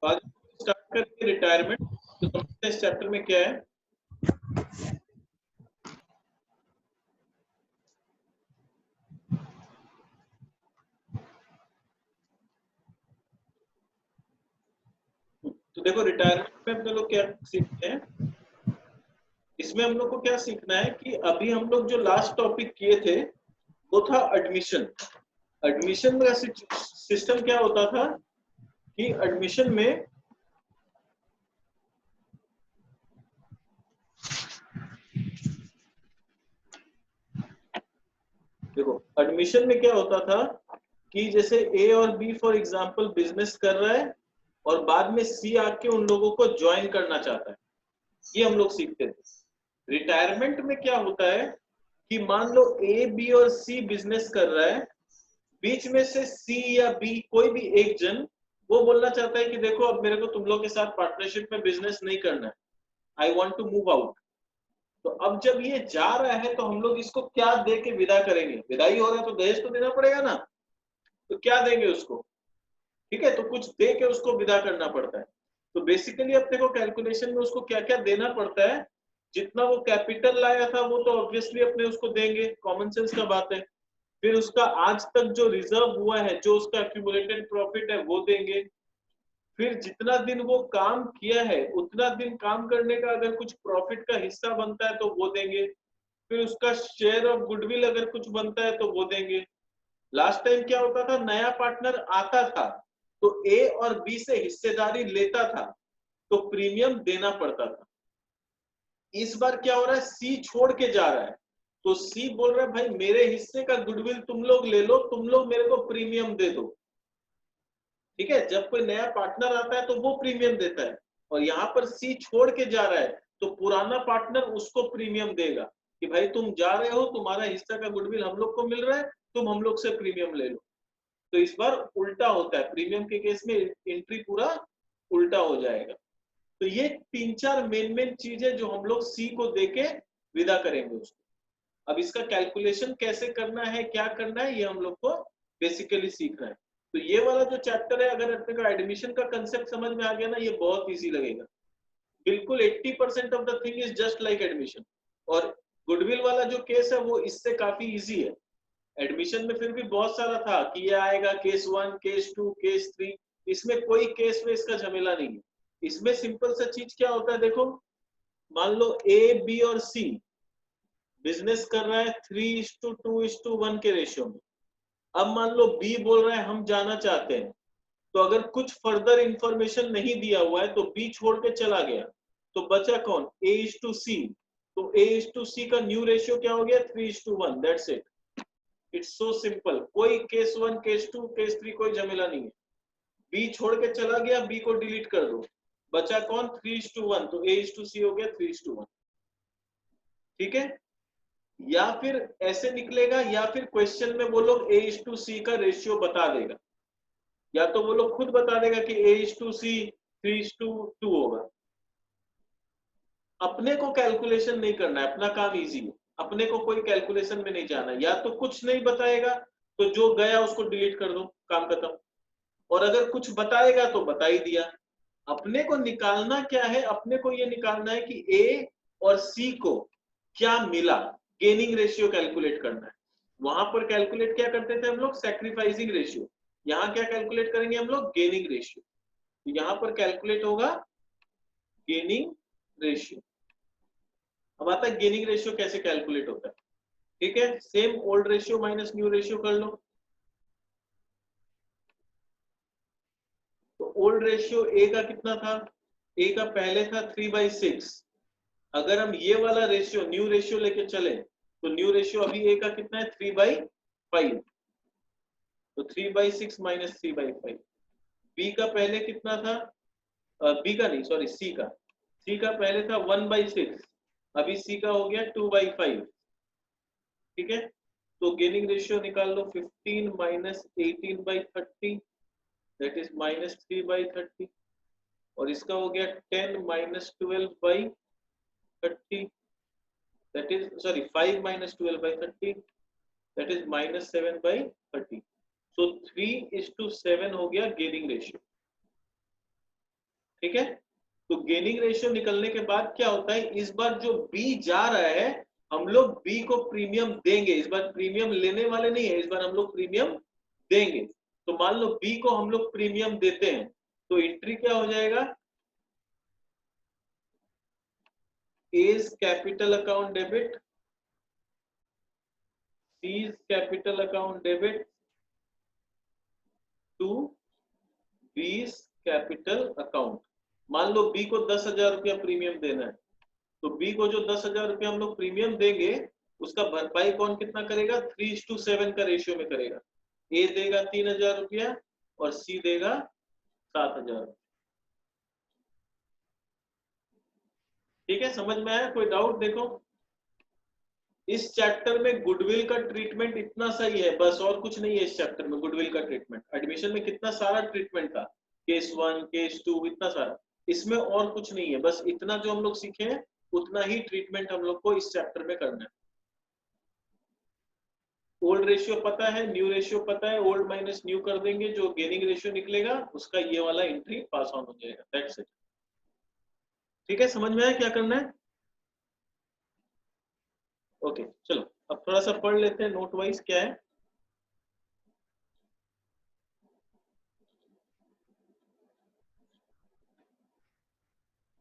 आज स्टार्ट करेंगे रिटायरमेंट। तो समझते हैं इस चैप्टर में क्या है। तो देखो रिटायरमेंट में हम लोग क्या सीखते हैं, इसमें हम लोग को क्या सीखना है कि अभी हम लोग जो लास्ट टॉपिक किए थे वो था एडमिशन। एडमिशन का सिस्टम क्या होता था कि एडमिशन में देखो एडमिशन में क्या होता था कि जैसे ए और बी फॉर एग्जांपल बिजनेस कर रहा है और बाद में सी आके उन लोगों को ज्वाइन करना चाहता है, ये हम लोग सीखते थे। रिटायरमेंट में क्या होता है कि मान लो ए बी और सी बिजनेस कर रहा है, बीच में से सी या बी कोई भी एक जन वो बोलना चाहता है कि देखो अब मेरे को तुम लोग के साथ पार्टनरशिप में बिजनेस नहीं करना है, I want to move out. तो अब जब ये जा रहा है तो हम लोग इसको क्या दे के विदा करेंगे, विदाई हो रहा है तो दहेज तो देना पड़ेगा ना, तो क्या देंगे उसको, ठीक है, तो कुछ दे के उसको विदा करना पड़ता है। तो बेसिकली अपने को कैलकुलेशन में उसको क्या क्या देना पड़ता है, जितना वो कैपिटल लाया था वो तो ऑब्वियसली अपने उसको देंगे, कॉमन सेंस का बात है। फिर उसका आज तक जो रिजर्व हुआ है, जो उसका एक्यूमुलेटेड प्रॉफिट है वो देंगे। फिर जितना दिन वो काम किया है उतना दिन काम करने का अगर कुछ प्रॉफिट का हिस्सा बनता है तो वो देंगे। फिर उसका शेयर ऑफ गुडविल अगर कुछ बनता है तो वो देंगे। लास्ट टाइम क्या होता था, नया पार्टनर आता था तो ए और बी से हिस्सेदारी लेता था तो प्रीमियम देना पड़ता था। इस बार क्या हो रहा है, सी छोड़ के जा रहा है तो सी बोल रहा है भाई मेरे हिस्से का गुडविल तुम लोग ले लो, तुम लोग मेरे को प्रीमियम दे दो। ठीक है, जब कोई नया पार्टनर आता है तो वो प्रीमियम देता है, और यहाँ पर सी छोड़ के जा रहा है तो पुराना पार्टनर उसको प्रीमियम देगा कि भाई तुम जा रहे हो, तुम्हारा हिस्सा का गुडविल हम लोग को मिल रहा है, तुम हम लोग से प्रीमियम ले लो। तो इस बार उल्टा होता है, प्रीमियम के केस में एंट्री पूरा उल्टा हो जाएगा। तो ये तीन चार मेन मेन चीजें जो हम लोग सी को देके विदा करेंगे उसको। अब इसका कैलकुलेशन कैसे करना है, क्या करना है, ये हम लोग को बेसिकली सीखना है। तो ये वाला जो चैप्टर है, अगर अपने को एडमिशन का कंसेप्ट समझ में आ गया ना, ये बहुत इजी लगेगा। बिल्कुल 80% of the thing is just like admission. और गुडविल वाला जो केस है वो इससे काफी इजी है। एडमिशन में फिर भी बहुत सारा था कि ये आएगा केस 1, केस 2, केस 3, इसमें कोई केस में इसका झमेला नहीं है। इसमें सिंपल सा चीज क्या होता है, देखो मान लो ए बी और सी बिजनेस कर रहा है 3:2:1 के रेशियो में। अब मान लो बी बोल रहा है हम जाना चाहते हैं, तो अगर कुछ फर्दर इंफॉर्मेशन नहीं दिया हुआ है तो बी छोड़ के चला गया, तो बचा कौन, A:C। तो A:C का न्यू रेशियो क्या हो गया, 3:1, that's it. It's so simple, कोई केस 1, केस 2, केस 3 कोई झमेला नहीं है। बी छोड़ के चला गया, बी को डिलीट कर दो, बचा कौन, 3:1, तो A:C हो गया 3:1। ठीक है, या फिर ऐसे निकलेगा, या फिर क्वेश्चन में वो लोग A:C का रेशियो बता देगा, या तो वो लोग खुद बता देगा कि A:C 3:2 होगा। अपने को कैलकुलेशन नहीं करना है, अपना काम इजी है, अपने को कोई कैलकुलेशन में नहीं जाना। या तो कुछ नहीं बताएगा तो जो गया उसको डिलीट कर दो, काम खत्म। और अगर कुछ बताएगा तो बता ही दिया। अपने को निकालना क्या है, अपने को ये निकालना है कि ए और सी को क्या मिला, गेनिंग रेशियो कैलकुलेट करना है। वहां पर कैलकुलेट क्या करते थे हम लोग, सैक्रिफाइसिंग रेशियो। यहाँ क्या कैलकुलेट करेंगे हम लोग, गेनिंग रेशियो। तो यहाँ पर कैलकुलेट होगा गेनिंग रेशियो। अब आता है गेनिंग रेशियो कैसे कैलकुलेट होता है। ठीक है, same old ratio minus new ratio कर लो। तो ओल्ड रेशियो ए का कितना था, ए का पहले था 3/6। अगर हम ये वाला रेशियो न्यू रेशियो लेके चले तो न्यू रेशियो अभी ए का कितना है, 3/5। तो 3/6 माइनस 3/5। बी का पहले कितना था, बी का नहीं सॉरी सी का, सी का पहले था 1/6, अभी सी का हो गया 2/5। ठीक है, तो गेनिंग रेशियो निकाल लो, 15 माइनस 18/30, दैट इज माइनस 3/30। और इसका हो गया 10 minus 12/30, that is sorry 5 minus 12/30, that is minus 7/30। सो 3:7 हो गया गेनिंग रेशियो। ठीक है। तो गेनिंग रेशियो निकलने के बाद क्या होता है, इस बार जो बी जा रहा है हम लोग बी को प्रीमियम देंगे, इस बार प्रीमियम लेने वाले नहीं है, इस बार हम लोग प्रीमियम देंगे। तो मान लो बी को हम लोग प्रीमियम देते हैं, तो एंट्री क्या हो जाएगा, A's capital account debit, C's capital account debit to B's capital account. मान लो बी को 10,000 रुपया प्रीमियम देना है, तो बी को जो 10,000 रुपया हम लोग प्रीमियम देंगे उसका भरपाई कौन कितना करेगा, 3:7 का रेशियो में करेगा। ए देगा 3,000 रुपया और सी देगा 7,000। ठीक है, समझ में आया, कोई डाउट? देखो इस चैप्टर में गुडविल का ट्रीटमेंट इतना सही है, बस और कुछ नहीं है इस चैप्टर में। गुडविल का ट्रीटमेंट एडमिशन में कितना सारा ट्रीटमेंट था, केस 1 केस 2 इतना सारा, इसमें और कुछ नहीं है, बस इतना जो हम लोग सीखे हैं उतना ही ट्रीटमेंट हम लोग को इस चैप्टर में करना है। ओल्ड रेशियो पता है, न्यू रेशियो पता है, ओल्ड माइनस न्यू कर देंगे, जो गेनिंग रेशियो निकलेगा उसका ये वाला एंट्री पास ऑन हो जाएगा, दैट्स इट। ठीक है, समझ में आया क्या करना है? ओके चलो अब थोड़ा सा पढ़ लेते हैं नोट वाइज क्या है।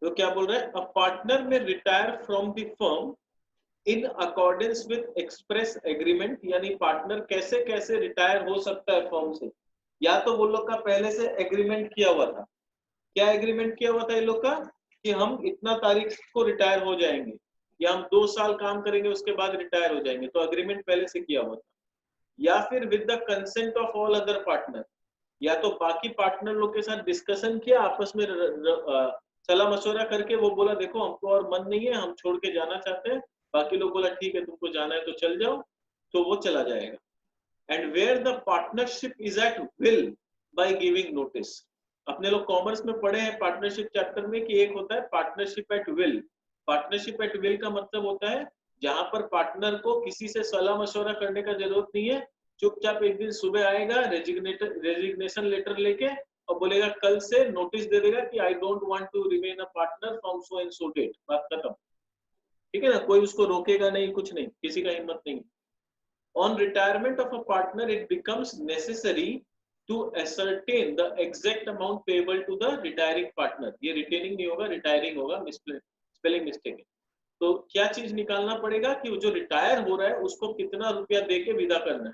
तो क्या बोल रहा है, अ पार्टनर में retire from the firm in accordance with express agreement, यानी पार्टनर कैसे कैसे रिटायर हो सकता है फर्म से, या तो वो लोग का पहले से एग्रीमेंट किया हुआ था। क्या एग्रीमेंट किया हुआ था ये लोग का, कि हम इतना तारीख को रिटायर हो जाएंगे, या हम 2 साल काम करेंगे उसके बाद रिटायर हो जाएंगे, तो एग्रीमेंट पहले से किया हुआ था। या फिर with the consent of all other partner, या तो बाकी पार्टनर लोग के साथ डिस्कशन किया आपस में, सलाह मशवरा करके वो बोला देखो हमको और मन नहीं है, हम छोड़ के जाना चाहते हैं, बाकी लोग बोला ठीक है तुमको जाना है तो चल जाओ, तो वो चला जाएगा। And where the partnership is at will by giving notice. अपने लोग कॉमर्स में पढ़े हैं पार्टनरशिप चैप्टर में कि एक होता है partnership at will. Partnership at will का मतलब होता है जहां पर पार्टनर को किसी से सलाह मशवरा करने का जरूरत नहीं है, चुपचाप एक दिन सुबह आएगा रेजिग्नेशन लेटर लेके और बोलेगा कल से नोटिस दे देगा कि I don't want to remain a partner from so and so date, बात खत्म। ठीक है ना, कोई उसको रोकेगा नहीं, कुछ नहीं, किसी का हिम्मत नहीं। On retirement of a partner, it becomes necessary to ascertain the exact amount payable to the retiring partner. ये retaining नहीं होगा, retiring होगा, spelling mistake है। तो क्या चीज निकालना पड़ेगा कि जो रिटायर हो रहा है उसको कितना रुपया दे के विदा करना है,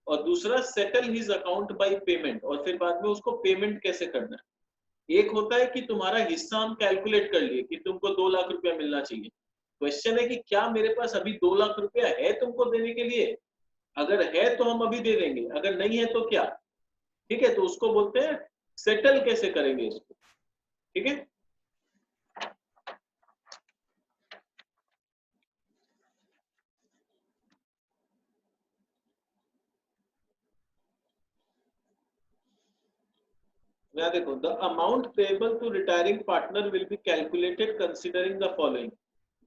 और दूसरा settle his account by payment, और फिर बाद में उसको पेमेंट कैसे करना है। एक होता है कि तुम्हारा हिस्सा हम कैलकुलेट कर लिए कि तुमको 2 लाख रुपया मिलना चाहिए। क्वेश्चन है कि क्या मेरे पास अभी 2 लाख रुपया है तुमको देने के लिए, अगर है तो हम अभी दे देंगे, अगर नहीं है तो क्या। ठीक है, तो उसको बोलते हैं सेटल कैसे करेंगे इसको। ठीक है, यहाँ देखो, the amount payable to retiring partner will be calculated considering the following,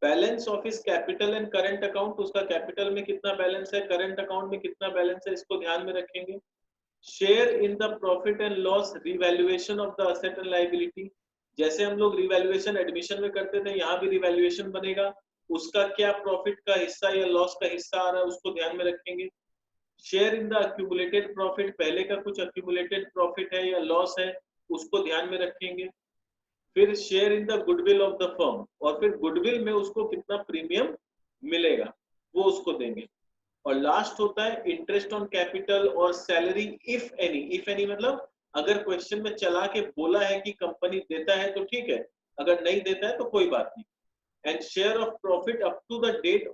balance of his capital and current account, उसका कैपिटल में कितना बैलेंस है, करंट अकाउंट में कितना बैलेंस है, इसको ध्यान में रखेंगे। Share in the profit and loss revaluation of the asset and liability, जैसे हम लोग रिवैल्यूएशन एडमिशन में करते थे यहाँ भी रिवैल्यूएशन बनेगा, उसका क्या प्रॉफिट का हिस्सा या लॉस का हिस्सा आ रहा है उसको ध्यान में रखेंगे। Share in the accumulated profit, पहले का कुछ अक्यूमुलेटेड प्रॉफिट है या लॉस है उसको ध्यान में रखेंगे। फिर share in the goodwill of the firm, और फिर गुडविल में उसको कितना प्रीमियम मिलेगा वो उसको देंगे। और लास्ट होता है इंटरेस्ट ऑन कैपिटल और salary if any. If any मतलब अगर क्वेश्चन में चला के बोला है कि कंपनी देता है तो ठीक है, अगर नहीं देता है तो कोई बात नहीं। And share of profit up to the date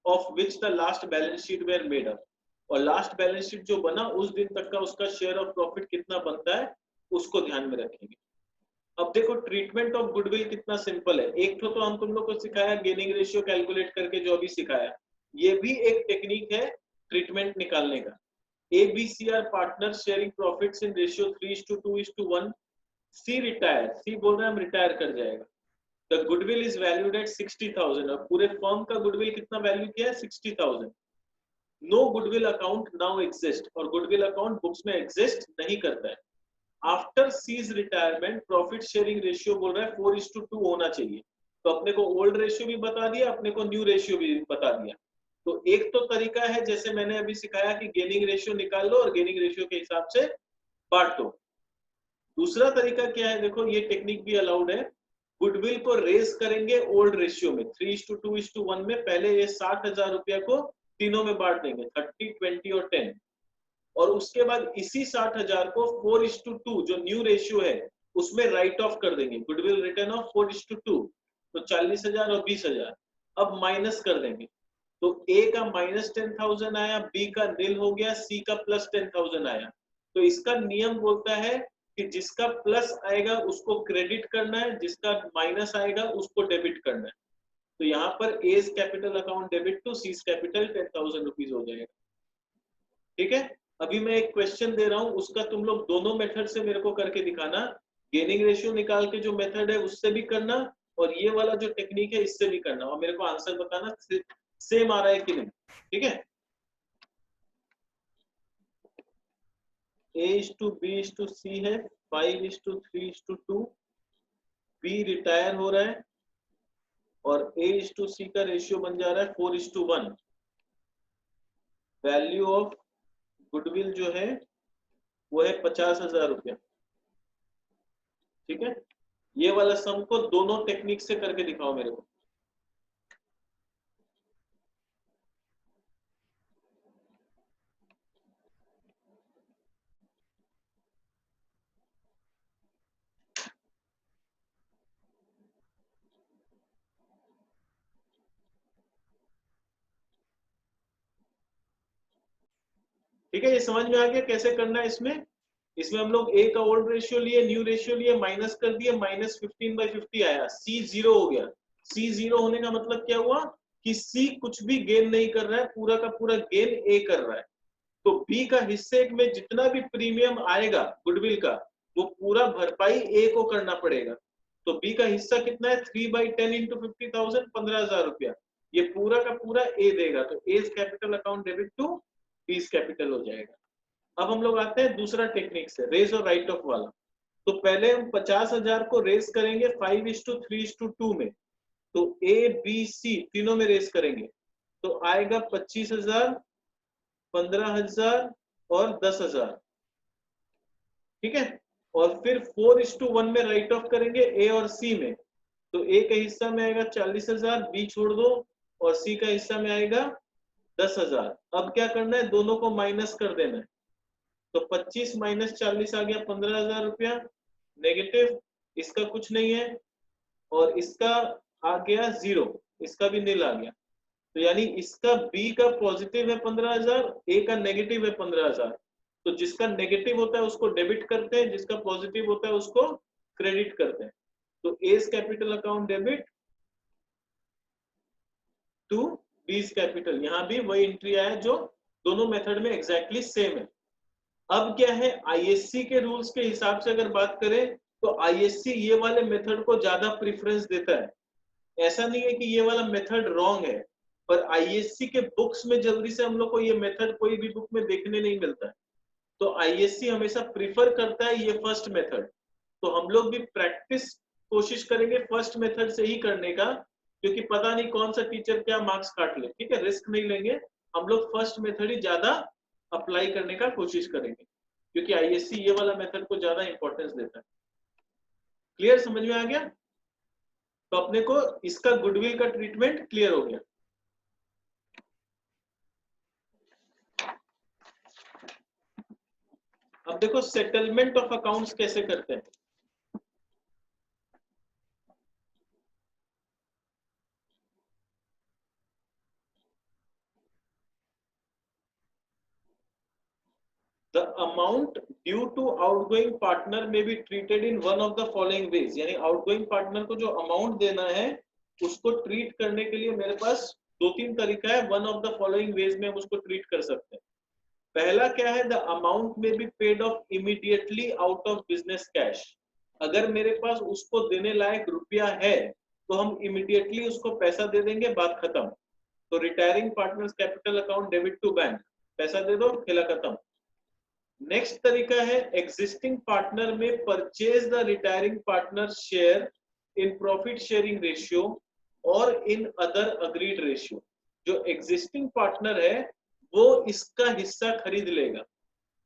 of which the last balance sheet were made up, और लास्ट बैलेंस शीट जो बना उस दिन तक का उसका शेयर ऑफ प्रॉफिट कितना बनता है उसको ध्यान में रखेंगे। अब देखो ट्रीटमेंट ऑफ गुडविल कितना सिंपल है। एक तो हम तुम लोग को सिखाया गेनिंग रेशियो कैलकुलेट करके, जो अभी सिखाया, ये भी एक टेक्निक है ट्रीटमेंट निकालने का। A B C are partner sharing profits in ratio 3:2:1। C retire, C बोल रहे हैं हम रिटायर कर जाएगा। The goodwill is valued at 60,000, और पूरे फर्म का गुडविल कितना वैल्यू किया है, 60,000। No goodwill account now exist, और गुडविल अकाउंट बुक्स में एग्जिस्ट नहीं करता है। After C's retirement profit sharing ratio बोल रहा है 4:2 होना चाहिए। तो अपने को ओल्ड रेशियो भी बता दिया, अपने को न्यू रेशियो भी बता दिया। तो एक तो तरीका है जैसे मैंने अभी सिखाया कि गेनिंग रेशियो निकाल लो और गेनिंग रेशियो के हिसाब से बांट दो। दूसरा तरीका क्या है, देखो ये टेक्निक भी अलाउड है। गुडविल को रेज करेंगे ओल्ड रेशियो में 3:2:1 में। पहले ये 60,000 रुपया को तीनों में बांट देंगे 30, 20 और 10। और उसके बाद इसी 60,000 को 4:2 जो न्यू रेशियो है उसमें राइट ऑफ कर देंगे। गुडविल रिटर्न ऑफ 4:2 तो 40,000 और 20,000 अब माइनस कर देंगे। तो ए का -10,000 आया, बी का नील हो गया, सी का +10,000 आया। तो इसका नियम बोलता है कि जिसका प्लस आएगा उसको क्रेडिट करना है, जिसका माइनस आएगा उसको डेबिट करना है। तो यहाँ पर A's capital account debit to C's capital 10,000 rupees हो जाएगा। ठीक है, अभी मैं एक क्वेश्चन दे रहा हूं, उसका तुम लोग दोनों मेथड से मेरे को करके दिखाना। गेनिंग रेशियो निकाल के जो मेथड है उससे भी करना और ये वाला जो टेक्निक है इससे भी करना और मेरे को आंसर बताना सेम आ रहा है कि नहीं। ठीक है, A:B:C है 5:3:2। बी रिटायर हो रहा है और A:C का रेशियो बन जा रहा है 4:1। वैल्यू ऑफ गुडविल जो है वो है 50,000 रुपया। ठीक है, ये वाला सम को दोनों टेक्निक से करके दिखाओ मेरे को। ठीक है, ये समझ में आ गया कैसे करना है। इसमें हम लोग ए का ओल्ड रेशियो लिए, न्यू रेशियो लिए, माइनस कर दिए, -15/50 आया, सी 0 हो गया। सी 0 होने का मतलब क्या हुआ कि सी कुछ भी गेन नहीं कर रहा है, पूरा का पूरा गेन ए कर रहा है। तो बी का हिस्से में जितना भी प्रीमियम आएगा गुडविल का वो पूरा भरपाई ए को करना पड़ेगा। तो बी का हिस्सा कितना है 3/10 इंटू 50,000 15,000 रुपया, ये पूरा का पूरा ए देगा। तो A's capital account debit to B's capital हो जाएगा। अब हम लोग आते हैं दूसरा टेक्निक से, रेज और राइट ऑफ वाला। तो पहले हम 50,000 को रेज करेंगे 5:3:2 में। तो ए बी सी तीनों में रेज करेंगे तो आएगा 25,000, 15,000 और 10,000। ठीक है, और फिर 4:1 में राइट ऑफ करेंगे ए और सी में। तो ए के हिस्सा में आएगा 40,000, बी छोड़ दो, और सी का हिस्सा में आएगा 10,000। अब क्या करना है, दोनों को माइनस कर देना है। तो 25 - 40 आ गया 15,000 रुपया नेगेटिव, इसका कुछ नहीं है, और इसका आ गया 0, इसका भी नील आ गया। तो यानी इसका बी का पॉजिटिव है 15,000, ए का नेगेटिव है 15,000। तो जिसका नेगेटिव होता है उसको डेबिट करते हैं, जिसका पॉजिटिव होता है उसको क्रेडिट करते हैं। तो A's capital account debit to B's capital, यहाँ भी वही एंट्री आया जो दोनों मेथड में एग्जैक्टली सेम है। अब क्या है, आईएससी के रूल्स के हिसाब से अगर बात करें तो आईएससी ये वाले मेथड को ज्यादा प्रेफरेंस देता है। ऐसा नहीं है कि ये वाला मेथड रॉन्ग है, पर आईएससी के बुक्स में जल्दी से हम लोग को ये मेथड कोई भी बुक में देखने नहीं मिलता है। तो आईएससी हमेशा प्रीफर करता है ये फर्स्ट मेथड। तो हम लोग भी प्रैक्टिस कोशिश करेंगे फर्स्ट मेथड से ही करने का, क्योंकि पता नहीं कौन सा टीचर क्या मार्क्स काट ले। ठीक है, रिस्क नहीं लेंगे, हम लोग फर्स्ट मेथड ही ज्यादा अप्लाई करने का कोशिश करेंगे, क्योंकि आईएससी ये वाला मेथड को ज्यादा इंपॉर्टेंस देता है। क्लियर, समझ में आ गया? तो अपने को इसका गुडविल का ट्रीटमेंट क्लियर हो गया। अब देखो सेटलमेंट ऑफ अकाउंट्स कैसे करते हैं। The amount due to outgoing partner may be treated in one of the following ways। यानी outgoing partner को जो अमाउंट देना है उसको ट्रीट करने के लिए मेरे पास 2-3 तरीका है। One of the following veg में हम उसको ट्रीट कर सकते हैं। पहला क्या है, द अमाउंट में be paid of immediately out of business cash. अगर मेरे पास उसको देने लायक रुपया है तो हम इमीडिएटली उसको पैसा दे देंगे, बात खत्म। तो retiring partners capital account debit to bank, पैसा दे दो, खेला खत्म। नेक्स्ट तरीका है एग्जिस्टिंग पार्टनर में purchase the retiring partner share in profit sharing ratio और इन अदर अग्रीड रेशियो। जो एग्जिस्टिंग पार्टनर है वो इसका हिस्सा खरीद लेगा,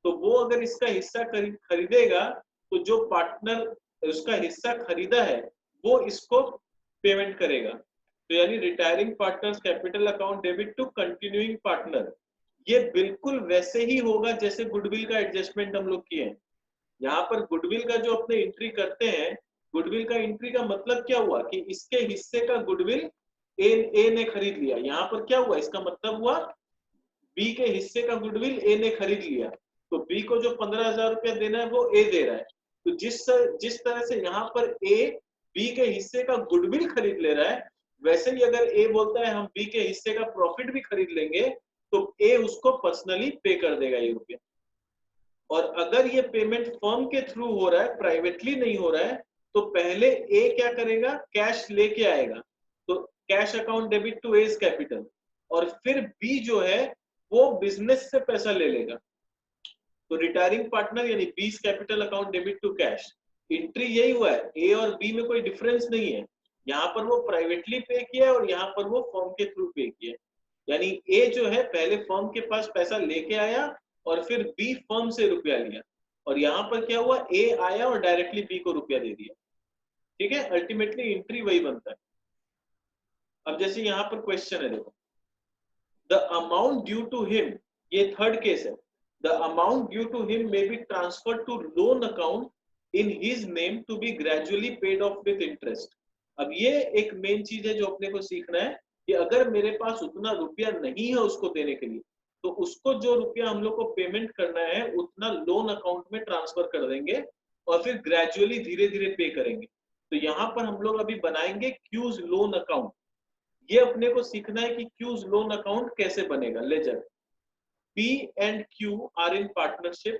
तो वो अगर इसका हिस्सा खरीदेगा तो जो पार्टनर उसका हिस्सा खरीदा है वो इसको पेमेंट करेगा। तो यानी retiring partners capital account debit to continuing partner, ये बिल्कुल वैसे ही होगा जैसे गुडविल का एडजस्टमेंट हम लोग किए हैं। यहाँ पर गुडविल का जो अपने एंट्री करते हैं, गुडविल का एंट्री का मतलब क्या हुआ कि इसके हिस्से का गुडविल ए ने खरीद लिया। यहाँ पर क्या हुआ, इसका मतलब हुआ बी के हिस्से का गुडविल ए ने खरीद लिया, तो बी को जो 15,000 रुपया देना है वो ए दे रहा है। तो जिस तरह से यहाँ पर ए बी के हिस्से का गुडविल खरीद ले रहा है, वैसे ही अगर ए बोलता है हम बी के हिस्से का प्रॉफिट भी खरीद लेंगे तो ए उसको पर्सनली पे कर देगा ये रुपया। और अगर ये पेमेंट फर्म के थ्रू हो रहा है, प्राइवेटली नहीं हो रहा है, तो पहले ए क्या करेगा, कैश लेके आएगा, तो cash account debit to A's capital, और फिर बी जो है वो बिजनेस से पैसा ले लेगा। तो रिटायरिंग पार्टनर यानी B's capital account debit to cash, entry यही हुआ है, ए और बी में कोई डिफरेंस नहीं है। यहाँ पर वो प्राइवेटली पे किया है और यहाँ पर वो फर्म के थ्रू पे किया है। यानी ए जो है पहले फर्म के पास पैसा लेके आया और फिर बी फर्म से रुपया लिया, और यहाँ पर क्या हुआ, ए आया और डायरेक्टली बी को रुपया दे दिया। ठीक है, अल्टीमेटली एंट्री वही बनता है। अब जैसे यहाँ पर क्वेश्चन है, देखो the amount due to him, ये थर्ड केस है, the amount due to him may be transfer to loan account in his name to be gradually paid off with interest. अब ये एक मेन चीज है जो अपने को सीखना है कि अगर मेरे पास उतना रुपया नहीं है उसको देने के लिए, तो उसको जो रुपया हम लोग को पेमेंट करना है उतना लोन अकाउंट में ट्रांसफर कर देंगे और फिर ग्रेजुअली धीरे धीरे पे करेंगे। तो यहाँ पर हम लोग अभी बनाएंगे क्यूज लोन अकाउंट। ये अपने को सीखना है कि क्यूज लोन अकाउंट कैसे बनेगा। Ledger P and Q are in partnership.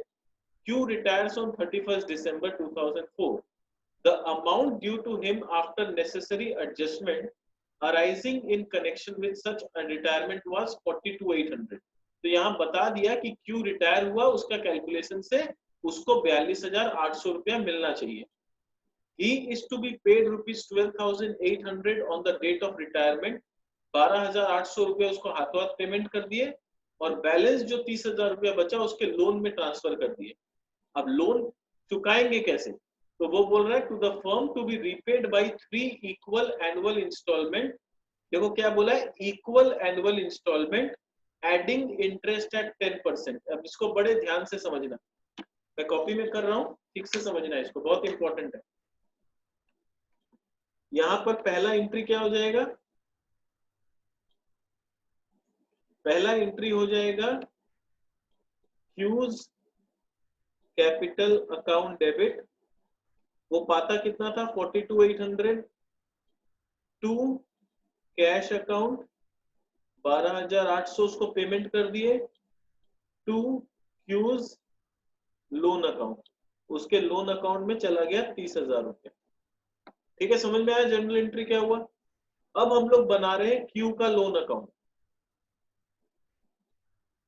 Q retires on 31st December 2004. The amount due to him after necessary adjustment arising in connection with such a retirement was 42,800. तो यहाँ बता दिया कि Q retire हुआ, उसका calculation से उसको 42,800 रुपया मिलना चाहिए। He is to be paid rupees 12,800 on the date of retirement. 12,800 रुपया उसको हाथों हाथ पेमेंट कर दिए और बैलेंस जो 30,000 रुपया बचा उसके लोन में ट्रांसफर कर दिए। अब लोन चुकाएंगे कैसे, तो वो बोल रहा है to the firm to be repaid by 3 equal annual installment. देखो क्या बोला है, equal annual installment adding interest at 10%। अब इसको बड़े ध्यान से समझना, मैं कॉपी में कर रहा हूं, ठीक से समझना है इसको, बहुत इंपॉर्टेंट है। यहां पर पहला एंट्री क्या हो जाएगा, पहला एंट्री हो जाएगा क्यूज कैपिटल अकाउंट डेबिट, वो पाता कितना था 42,800, टू कैश अकाउंट 12,800 उसको पेमेंट कर दिए, टू क्यूज लोन अकाउंट, उसके लोन अकाउंट में चला गया 30,000 रुपया। ठीक है, समझ में आया जनरल एंट्री क्या हुआ। अब हम लोग बना रहे हैं क्यू का लोन अकाउंट।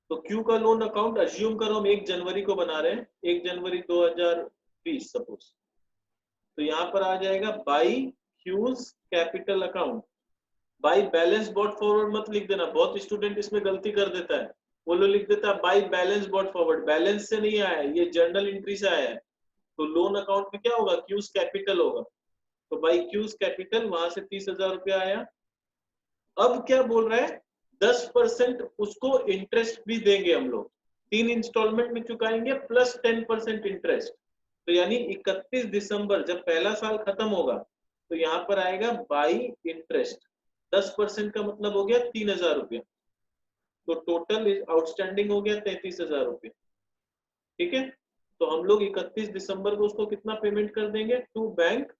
तो क्यू का लोन अकाउंट अज्यूम करो हम 1 जनवरी को बना रहे हैं, 1 जनवरी 2020 सपोज। तो यहाँ पर आ जाएगा by Q's capital account. By balance bought forward मत लिख देना, बहुत स्टूडेंट इसमें गलती कर देता है, वो लोग लिख देता है by balance bought forward. Balance से नहीं आया है, ये जर्नल एंट्री से आया है। तो लोन अकाउंट में क्या होगा, क्यूज कैपिटल होगा, तो बाई क्यूज कैपिटल वहां से 30,000 रुपया आया। अब क्या बोल रहा है, 10% उसको इंटरेस्ट भी देंगे हम लोग, 3 इंस्टॉलमेंट में चुकाएंगे प्लस 10% इंटरेस्ट। तो यानी 31 दिसंबर जब पहला साल खत्म होगा तो यहाँ पर आएगा बाई इंटरेस्ट, 10% का मतलब हो गया 3,000 रुपया, तो टोटल आउटस्टैंडिंग हो गया 33,000 रुपया। ठीक है, तो हम लोग 31 दिसंबर को उसको कितना पेमेंट कर देंगे टू बैंक,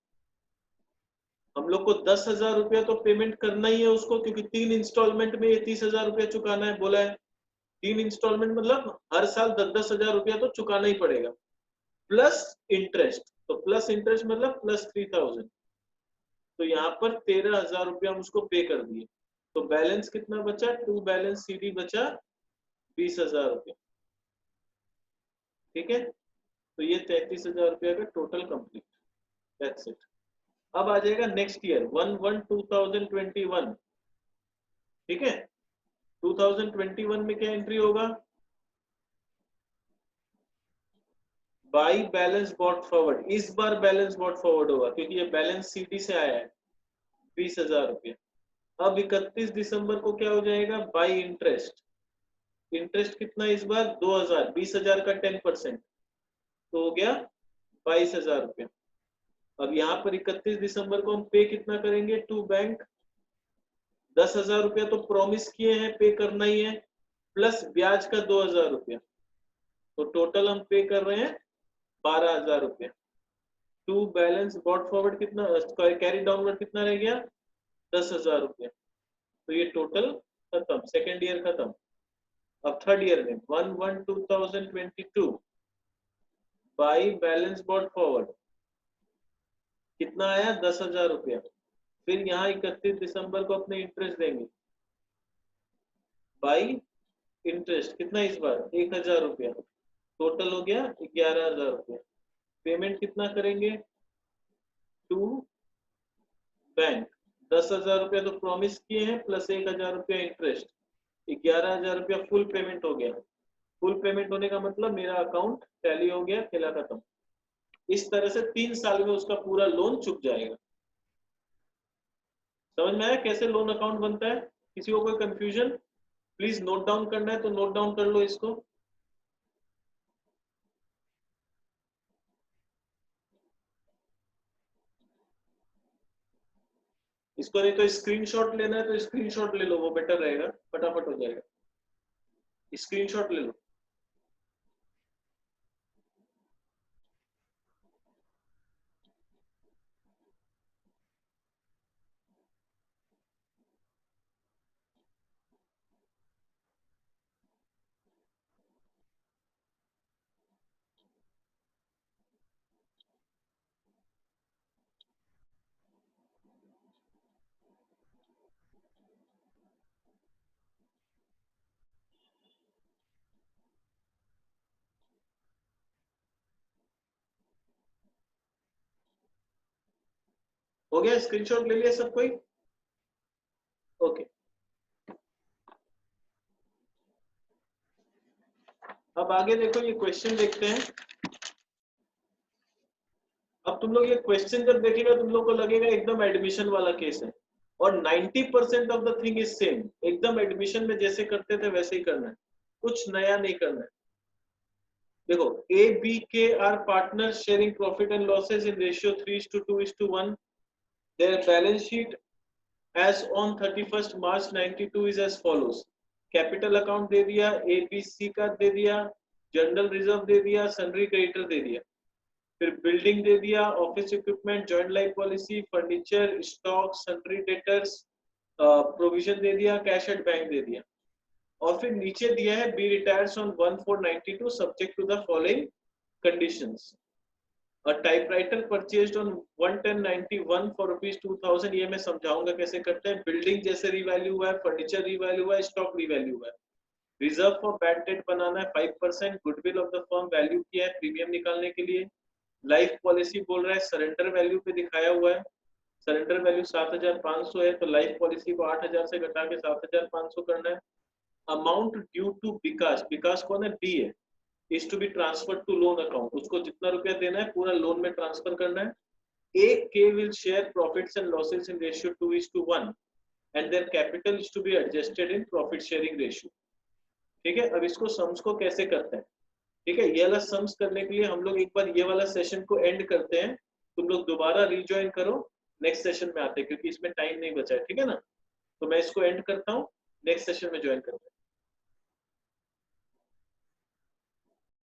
हम लोग को 10,000 रुपया तो पेमेंट करना ही है उसको, क्योंकि 3 इंस्टॉलमेंट में ये 30,000 रुपया चुकाना है बोला है। 3 इंस्टॉलमेंट मतलब हर साल 10,000 रुपया तो चुकाना ही पड़ेगा, प्लस इंटरेस्ट, तो प्लस इंटरेस्ट मतलब प्लस 3,000। तो यहाँ पर 13,000 रुपया हम उसको पे कर दिए, तो बैलेंस कितना बचा, टू बैलेंस सीडी बचा 20,000 रुपया। ठीक है, तो ये 33,000 रुपया का टोटल कंप्लीट, दैट्स इट। अब आ जाएगा नेक्स्ट ईयर 1/1/2021, ठीक है। 2021 में क्या एंट्री होगा, बाई बैलेंस बॉट फॉरवर्ड। इस बार बैलेंस बॉट फॉरवर्ड होगा क्योंकि ये बैलेंस सीडी से आया है 20,000 रुपया। अब 31 दिसंबर को क्या हो जाएगा, बाई इंटरेस्ट। इंटरेस्ट कितना इस बार 2,000, 20,000 का 10%, तो हो गया 22,000 रुपया। अब यहाँ पर 31 दिसंबर को हम पे कितना करेंगे टू बैंक, 10,000 रुपया तो प्रॉमिस किए हैं पे करना ही है, प्लस ब्याज का 2,000 रुपया, तो टोटल हम पे कर रहे हैं 12,000 रुपया। टू बैलेंस बॉट फॉरवर्ड कितना, कैरी डाउनवर्ड कितना रह गया 10,000 रुपया। तो ये टोटल खत्म, सेकेंड ईयर खत्म। अब थर्ड ईयर में 1/1/2022 बाई बैलेंस बॉट फॉरवर्ड कितना आया 10,000 रुपया। फिर यहाँ 31 दिसंबर को अपने इंटरेस्ट देंगे बाई इंटरेस्ट, कितना इस बार 1,000 रुपया, टोटल हो गया 11,000 रुपया। पेमेंट कितना करेंगे टू बैंक, 10,000 रुपया तो प्रॉमिस किए हैं प्लस 1,000 रुपया इंटरेस्ट, 11,000 रुपया फुल पेमेंट हो गया। फुल पेमेंट होने का मतलब मेरा अकाउंट टैली हो गया, खेला खत्म। इस तरह से 3 साल में उसका पूरा लोन चुक जाएगा। समझ में आया कैसे लोन अकाउंट बनता है? किसी को कोई कंफ्यूजन? प्लीज नोट डाउन करना है तो नोट डाउन कर लो इसको। इसको नहीं तो स्क्रीनशॉट लेना है तो स्क्रीनशॉट ले लो, वो बेटर रहेगा, फटाफट हो जाएगा। स्क्रीनशॉट ले लो। हो गया, स्क्रीनशॉट ले लिया सब कोई? ओके, अब आगे देखो, ये क्वेश्चन देखते हैं। अब तुम लोग ये क्वेश्चन जब देखेगा तुम लोग को लगेगा एकदम एडमिशन वाला केस है, और 90% of the thing is same, एकदम एडमिशन में जैसे करते थे वैसे ही करना है, कुछ नया नहीं करना है। देखो, ए बी के are partner sharing profit and losses in ratio 3:2:1। Their balance sheet as on 31st March 92 is as follows। Capital account दे दिया, ABC का दे दिया, जनरल रिजर्व दे दिया, सन्ड्री क्रेडिटर दे दिया, फिर बिल्डिंग दे दिया, office equipment, joint life policy, furniture, stock, sundry debtors, provision दे दिया, कैश एट बैंक दे दिया, और फिर नीचे दिया है B retires on 1/4/92 subject to the following conditions. A typewriter purchased on 1/10/91 for ₹2,000। ये मैं समझाऊंगा कैसे करते हैं। बिल्डिंग जैसे रिवैल्यू हुआ है, फर्नीचर रिवैल्यू हुआ है, स्टॉक रिवैल्यू हुआ है। रिजर्व फॉर बैड डेट बनाना है 5%, goodwill of the firm value किया है प्रीमियम निकालने के लिए। लाइफ पॉलिसी बोल रहा है सरेंडर वैल्यू पे दिखाया हुआ है, सरेंडर वैल्यू 7,500 है, तो लाइफ पॉलिसी को 8,000 से घटा के 7,500 करना है। Amount due to Vikas, Vikas कौन है, बी है, is to be transfer to loan account, उसको जितना रुपया देना है पूरा लोन में ट्रांसफर करना है। A K will share profits and losses in ratio 2:1 and their capital is to be adjusted in profit sharing ratio. ठीक है, अब इसको सम्स को कैसे करते हैं? ठीक है, ये वाला सम्स करने के लिए हम लोग एक बार ये वाला सेशन को एंड करते हैं, तुम लोग दोबारा रिज्वाइन करो, नेक्स्ट सेशन में आते हैं क्योंकि इसमें टाइम नहीं बचा है। ठीक है ना, तो मैं इसको एंड करता हूँ, नेक्स्ट सेशन में ज्वाइन करते हैं।